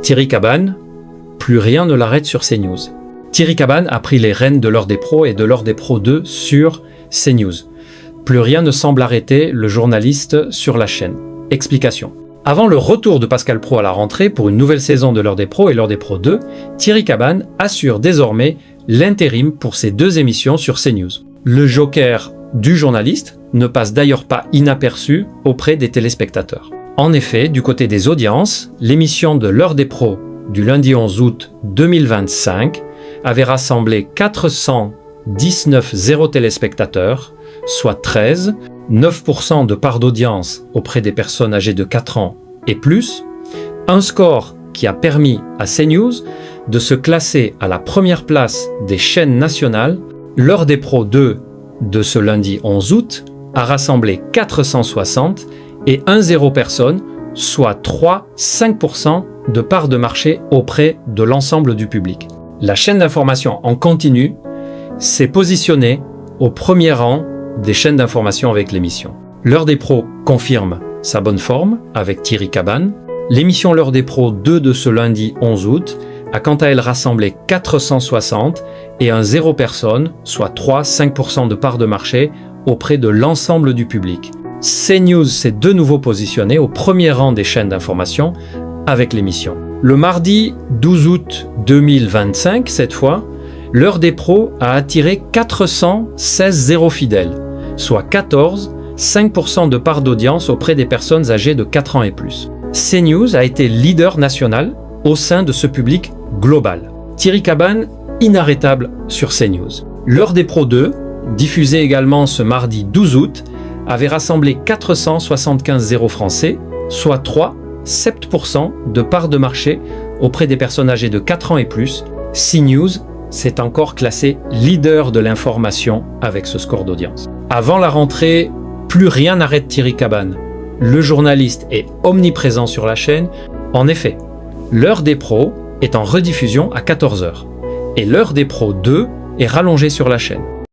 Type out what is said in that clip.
Thierry Cabanne, plus rien ne l'arrête sur CNews. Thierry Cabanne a pris les rênes de l'heure des pros et de l'heure des pros 2 sur CNews. Plus rien ne semble arrêter le journaliste sur la chaîne. Explication. Avant le retour de Pascal Praud à la rentrée pour une nouvelle saison de l'heure des pros et l'heure des pros 2, Thierry Cabanne assure désormais l'intérim pour ces 2 émissions sur CNews. Le joker du journaliste ne passe d'ailleurs pas inaperçu auprès des téléspectateurs. En effet, du côté des audiences, l'émission de l'heure des pros du lundi 11 août 2025 avait rassemblé 419 téléspectateurs, soit 13, 9% de part d'audience auprès des personnes âgées de 4 ans et plus, un score qui a permis à CNews de se classer à la première place des chaînes nationales. L'heure des pros 2 de ce lundi 11 août a rassemblé 460 et 1,0 personnes, soit 3,5% de part de marché auprès de l'ensemble du public. La chaîne d'information en continu s'est positionnée au premier rang des chaînes d'information avec l'émission. L'heure des pros confirme sa bonne forme avec Thierry Cabanne. L'émission L'heure des pros 2 de ce lundi 11 août a quant à elle rassemblé 460 et 1,0 personnes, soit 3,5% de part de marché auprès de l'ensemble du public. CNews s'est de nouveau positionné au premier rang des chaînes d'information avec l'émission. Le mardi 12 août 2025, cette fois, l'heure des pros a attiré 416 fidèles, soit 5% de part d'audience auprès des personnes âgées de 4 ans et plus. CNews a été leader national au sein de ce public global. Thierry Cabanne, inarrêtable sur CNews. L'heure des pros 2, diffusée également ce mardi 12 août, avait rassemblé 475 français, soit 7% de part de marché auprès des personnes âgées de 4 ans et plus. CNews s'est encore classé leader de l'information avec ce score d'audience. Avant la rentrée, plus rien n'arrête Thierry Cabanne. Le journaliste est omniprésent sur la chaîne. En effet, l'heure des pros est en rediffusion à 14h et l'heure des pros 2 est rallongée sur la chaîne.